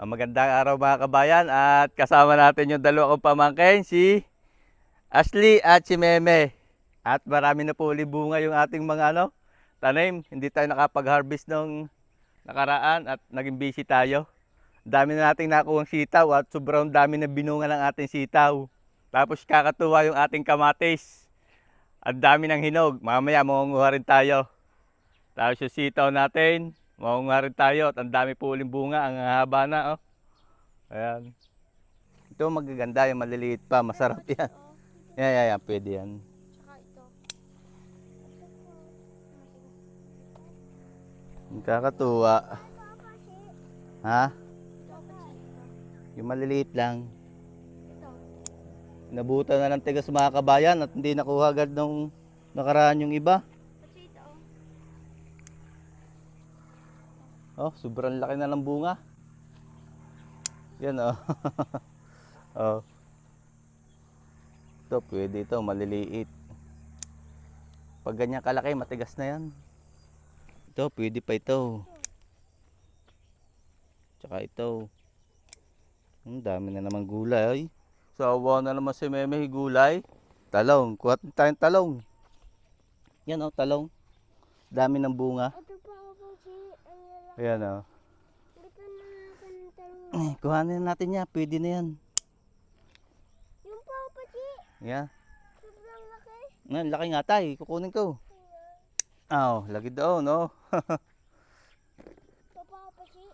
Magandang araw mga kabayan at kasama natin yung dalawa kong pamangkin, si Ashley at si Meme. At marami na po uli bunga yung ating mga tanim. Hindi tayo nakapag-harvest nung nakaraan at naging busy tayo. Dami na nating nakuhang sitaw at sobrang dami na binunga ng ating sitaw. Tapos kakatuwa yung ating kamatis. At dami ng hinog. Mamaya mangunguha rin tayo. Tapos yung sitaw natin, maunga rin tayo at ang dami po uling bunga, ang haba na oh. Ayan. Ito magaganda, yung maliliit pa, masarap yan. Yan, pwede yan. Tsaka ito. Kakatuwa. Ha? Yung maliliit lang. Nabutan na ng tigas mga kabayan at hindi nakuha agad nung nakaraan yung iba. Oh, sobrang laki na ng bunga. Yan oh. Oh. Ito, pwede ito, maliliit. Pag ganyan kalaki, matigas na yan. Ito, pwede pa ito. Tsaka ito. Dami na naman gulay. Sawa na naman si Meme gulay. Talong, kuha tayong talong. Yan oh, talong. Dami ng bunga. Ayan o. Kuhanin natin yan. Pwede na yan. Yung papachi. Yeah. Sobrang laki. Laki nga tayo. Kukunin ko. Oh, lagi daw no. Papachi.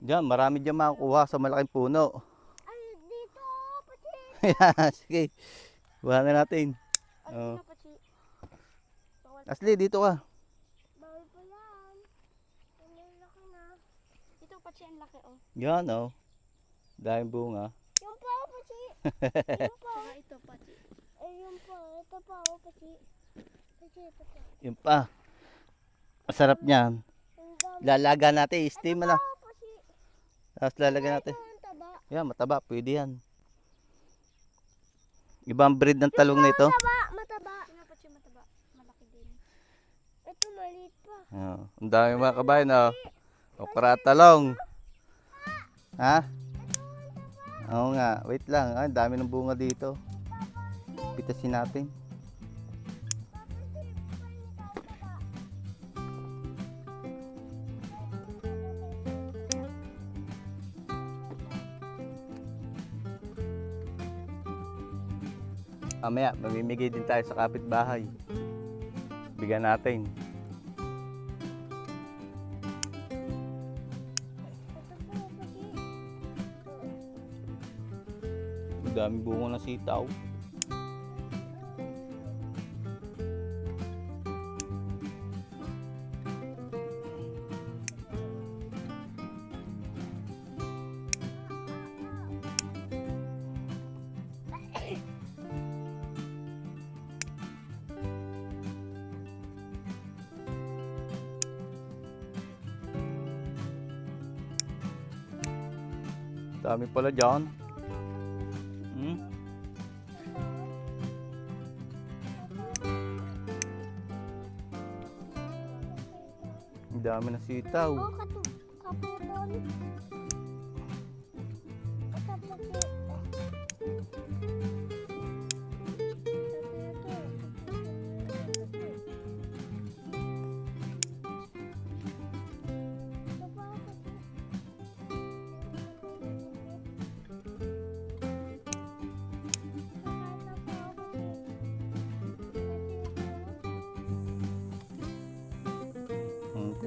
Diyan, marami dyan makukuha sa malaking puno. Ay, dito pachi. Yeah, sige. Kuhanin natin. Ay, Oh. pachi. Ashley, dito ka. Ang laki oh. Yan oh. Daming bunga. Yung pa oh, pachi. Yung pa. Saka ito pachi. Ay, yung pa. Ito pa oh, pachi. Pachi, ito pa. Yung pa. Masarap niyan. Lalaga natin. Steam na. Tapos lalagyan natin. Yan, mataba. Pwede yan. Ibang breed ng talong nito. Mataba. Pachi, mataba. Malaki din. Ito maliit pa. Oh, ang dami mga kabayan oh. Okra talong. Ha? Oo nga, wait lang. Ay, dami ng bunga dito. Pitasin natin. Mamaya, mamimigay din tayo sa kapitbahay. Bigyan natin. Dami bunga ng sitaw. Dami pala dyan. Ang dami na sitaw. Oh, kaputol.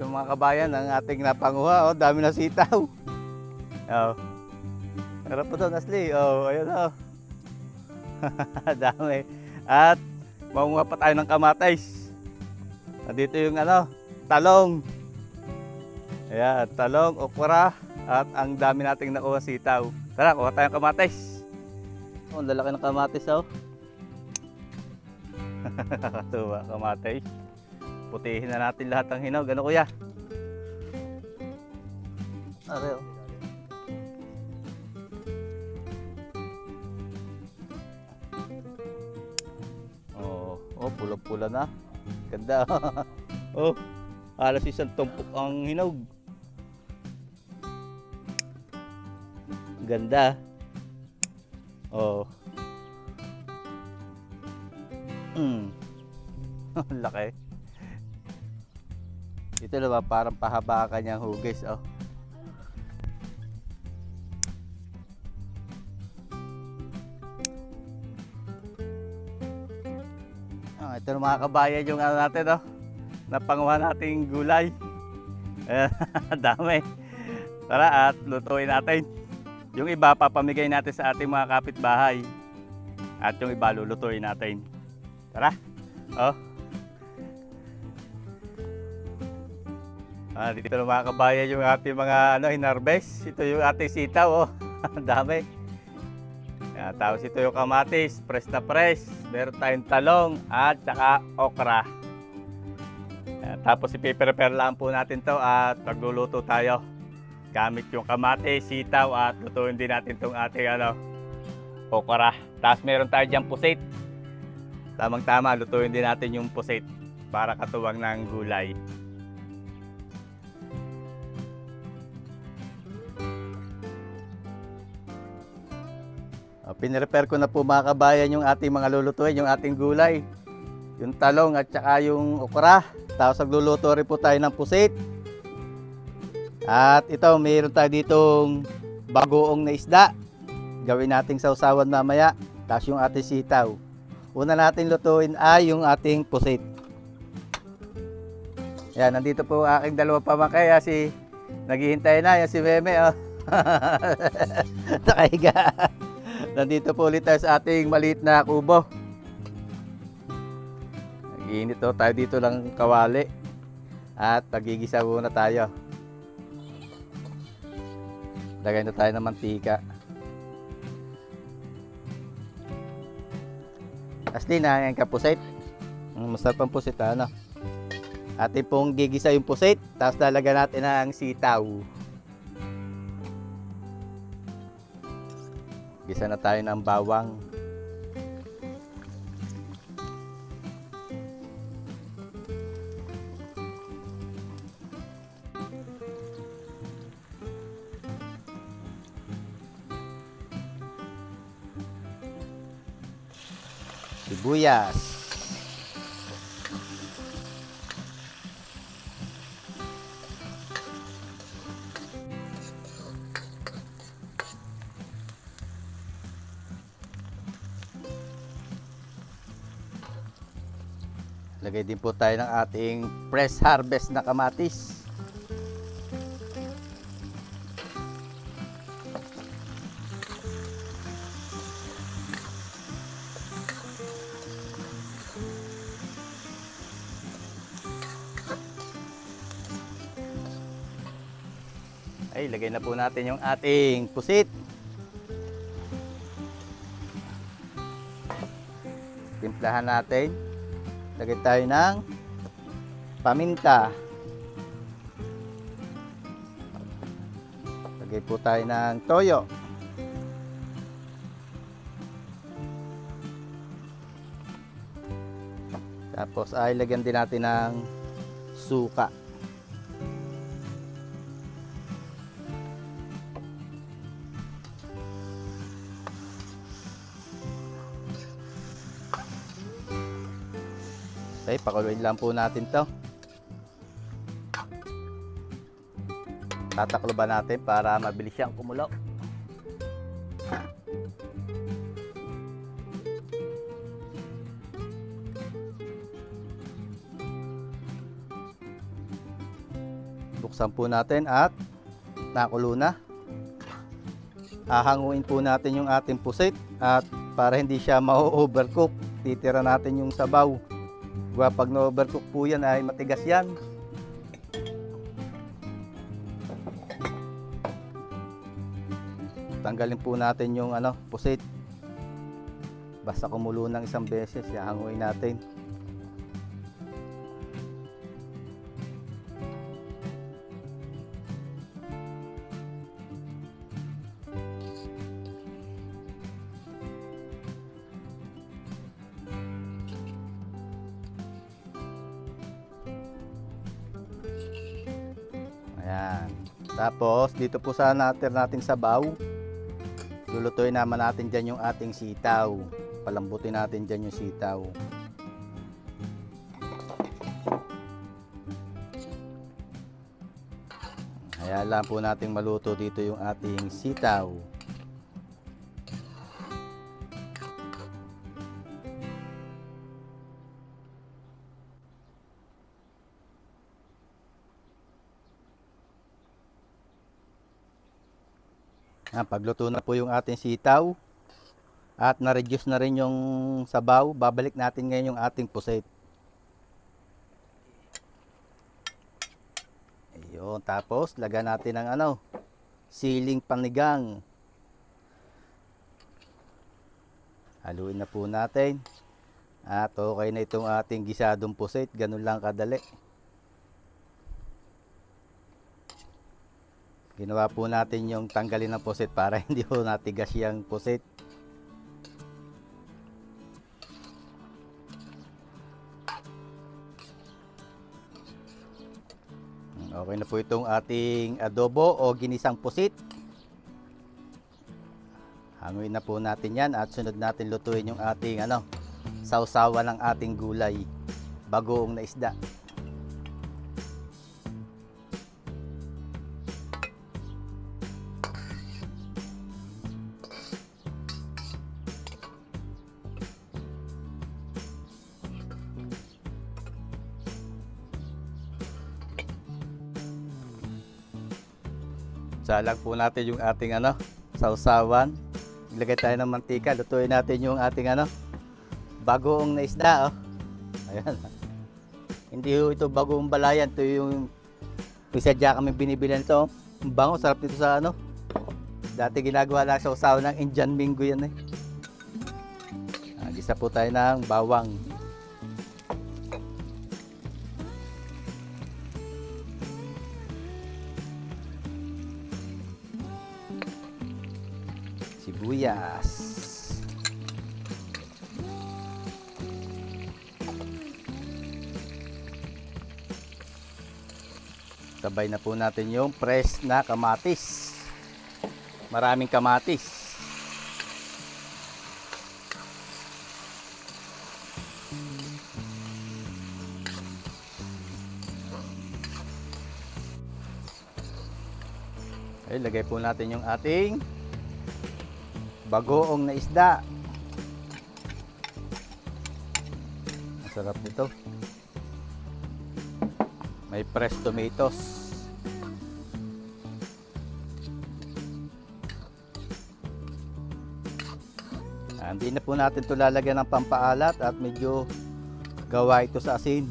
ito mga kabayan ang ating napanguha. Oh, dami na sitaw. Oh. Harap po doon, Asli. Oh, ayun oh. Dami. At maunguha pa tayo ng kamatis. Dito yung ano, talong. Ayan, talong, okra, at ang dami nating nakuha sitaw. Tara, kuha tayong kamatis. Oh, ang lalaki ng kamatis oh. Nakakatuwa, kamatis. Putihin na natin lahat ng hinog. Ano kuya? Are oh. Oh, pula-pula na. Ganda. Oh, halos isang tumpok ang hinog. Ganda. Oh. Laki. Ito naman parang pahaba ka niyang hugis. Oh. Ito na mga kabayan yung ano natin, oh, napanguha nating gulay. Dami. Tara at lutuin natin. Yung iba papamigay natin sa ating mga kapitbahay. At yung iba lulutuin natin. Tara. Oh. Dito na mga kabayan yung ating mga hinarvest. Ito yung ating sitaw. Oh. Dami. Tapos ito yung kamatis, press na press. Meron tayong talong at saka okra. Tapos ipiprepare lang po natin to at pagluluto tayo. Gamit yung kamatis, sitaw at lutuin din natin itong ating okra. Tapos meron tayo dyan pusit. Tamang tama, lutuin din natin yung pusit para katuwang ng gulay. Pinrepair ko na po mga kabayan yung ating mga lulutuin, yung ating gulay. Yung talong at saka yung okra. Tapos nagluluto rin po tayo ng pusit. At ito, mayroon tayo ditong bagoong na isda. Gawin nating sausawan mamaya. Tapos yung ating sitaw. Una natin lutuin ay yung ating pusit. Yan, nandito po aking dalawa pamangkin. Si naghihintay na, yan si Meme. Oh. Nakahiga. Nandito po ulit tayo sa ating maliit na kubo. Nag-iinit tayo dito lang kawali. At nagigisa muna tayo. Lagay na tayo ng mantika. Asli na yung kapusit. Masarap ang pusit, ano? Atin pong gigisa yung pusit. Tapos lalagyan natin ang sitaw. Gisa na tayo ng bawang. Sibuyas. Lagay din po tayo ng ating fresh harvest na kamatis. Ay, lagay na po natin yung ating pusit. Timplahan natin. Lagay tayo ng paminta. Lagay po tayo ng toyo. Tapos ay lagyan din natin ng suka. Okay, pakuluin lang po natin to. Tatakloban natin para mabilis siyang kumulo. Buksan po natin at nakulo na. Hahanguin po natin yung ating pusit at para hindi siya ma-overcook, titira natin yung sabaw. Pag na-overcook po yan ay matigas yan. Tanggalin po natin yung pusit. Basta kumulo ng isang beses, hahanguin natin. Ayan. Tapos dito po sa nating sabaw, lulutuin naman natin dyan yung ating sitaw. Palambutin natin dyan yung sitaw. Hayaan lang po natin maluto dito yung ating sitaw. Pagluto na po yung ating sitaw at na-reduce na rin yung sabaw, babalik natin ngayon yung ating pusit. Ayun, tapos lagyan natin ng siling panigang. Haluin na po natin. At okay na itong ating gisadong pusit, ganun lang kadali. Ginawa po natin yung tanggalin ng pusit para hindi po natigas yung pusit. Okay na po itong ating adobo o ginisang pusit. Hanguin na po natin yan at sunod natin lutuin yung ating sausawa ng ating gulay, bagoong na isda. Salang po natin yung ating sausawan. Ilagay tayo ng mantika, lutuin natin yung ating bagoong na isda. Ayan. Hindi ito bagoong balayan, ito yung isadya kami binibili nito. Ang bango, sarap nito sa dati ginagawa lang sa sausawan ng Indian Mingo yan Gisa po tayo ng bawang. Sibuyas. Sabay na po natin yung fresh na kamatis. Maraming kamatis. Okay, lagay po natin yung ating bagoong na isda. Masarap nito. May fresh tomatoes. Hindi na po natin ito lalagyan ng pampaalat at medyo gawa ito sa asin.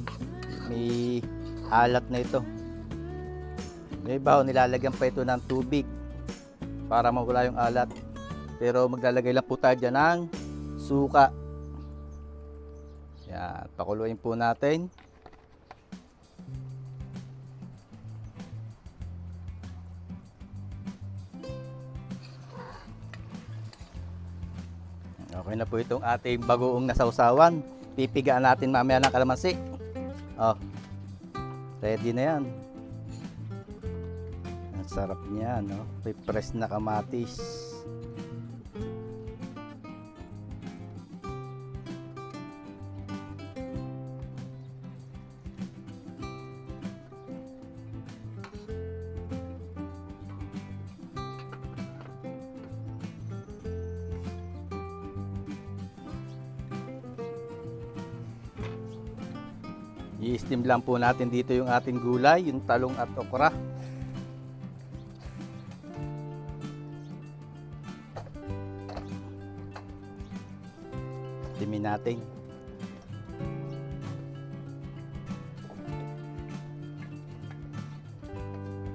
May alat na ito. May iba nilalagyan pa ito ng tubig para mawala yung alat. Pero maglalagay lang po tayo dyan ng suka. Yan, pakuluin po natin. Okay na po itong ating bagoong nasawsawan. Pipigaan natin mamaya ng kalamansi. Ready na yan. Ang sarap niya, no? Press na kamatis. I-steam lang po natin dito yung ating gulay, yung talong at okra. Steamin natin.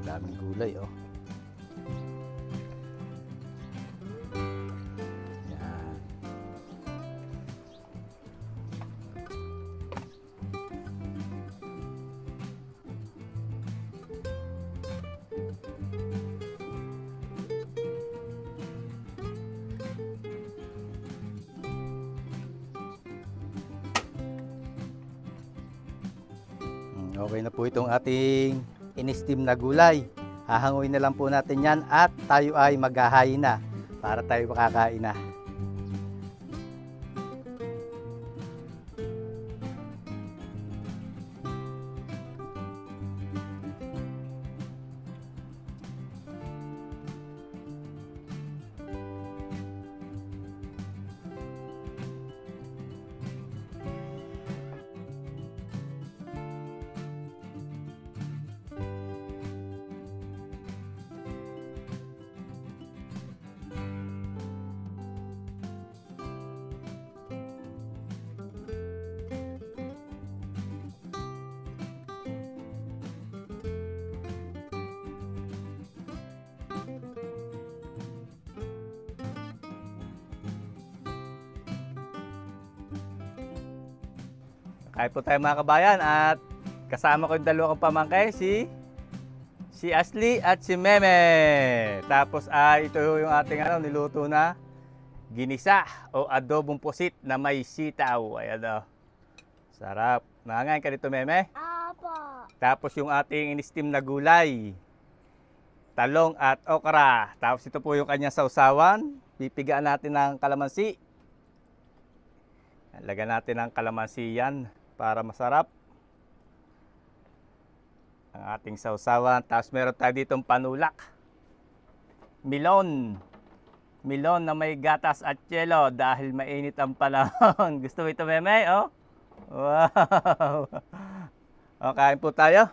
Daming gulay, oh. Yan. Okay na po itong ating in-steam na gulay. Hahanguin na lang po natin yan at tayo ay maghahain na para tayo makakain na. Kain po tayo mga kabayan at kasama ko yung dalawang pamangkin, si Ashley at si Meme. Tapos ito yung ating niluto na ginisa o adobong pusit na may sitaw. Ayan o. Sarap. Nangangain ka dito, Meme? Apo. Tapos yung ating in-steam na gulay, talong at okra. Tapos ito po yung kanyang sausawan. Pipigaan natin ng kalamansi. Lagyan natin ng kalamansi yan para masarap ang ating sausawan. Tapos meron tayo ditong panulak. Milon. Milon na may gatas at yelo dahil mainit ang panahon. Gusto mo ito, Meme? Oh? Wow! O, kain po tayo.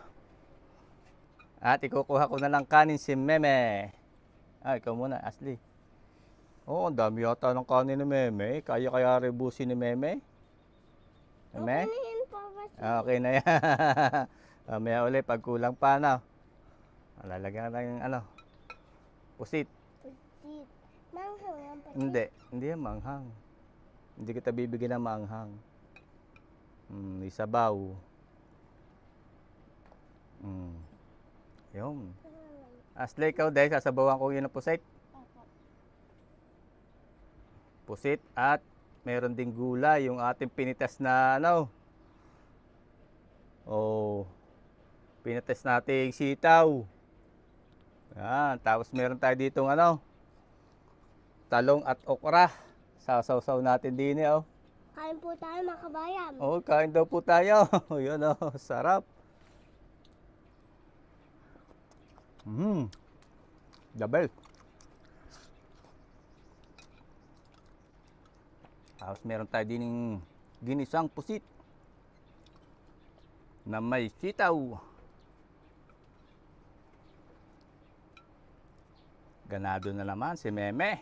At ikukuha ko na lang kanin si Meme. Ikaw muna, Ashley. Ang dami yata ng kanin ni Meme. Kaya rebusin ni Meme. Meme? Okay na yun, Papa. Okay na yan. Mamaya ulit, pag kulang pa na. Lalagyan na ng pusit. Pusit. Manghang yan, Papa. Hindi yan manghang. Hindi kita bibigyan ng manghang. Isabaw. Yun. Ashley, ikaw dahil sasabawan ko yun ng pusit. Opo. Pusit at meron ding gulay, yung ating pinitas na pinitas nating sitaw. Yan, tapos meron tayo ditong talong at okra. Sasaw-saw natin din oh. Kain po tayo, mga kabayan. Kain daw po tayo. Yun sarap. The best. Tapos meron tayo din ginisang pusit na may sitaw. Ganado na naman si Meme.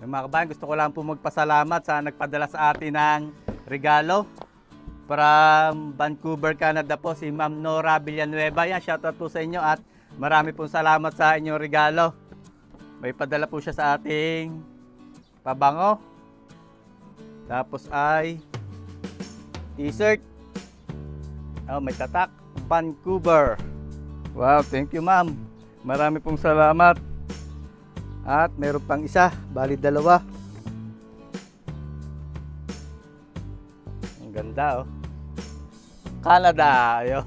Mga kabayan, gusto ko lang po magpasalamat sa nagpadala sa atin ng regalo. From Vancouver, Canada po, si Ma'am Nora Villanueva. Yan, shoutout po sa inyo at marami pong salamat sa inyong regalo. May padala po siya sa ating pabango. Tapos ay t-shirt. Oh, may tatak. Vancouver. Wow, thank you ma'am. Marami pong salamat. At meron pang isa, bali dalawa. Ang ganda oh. Canada, ayun.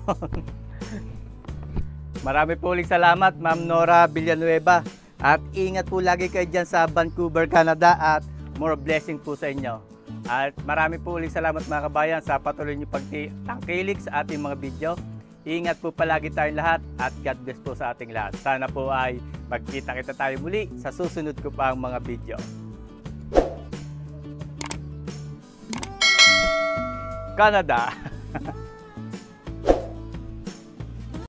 Marami po ulit salamat Ma'am Nora Villanueva. At ingat po lagi kayo dyan sa Vancouver, Canada at more blessing po sa inyo. At marami po ulit salamat mga kabayan sa patuloy niyo pagtangkilik sa ating mga video. Ingat po palagi tayong lahat at God bless po sa ating lahat. Sana po ay magkita-kita tayo muli sa susunod ko pang mga video. Canada!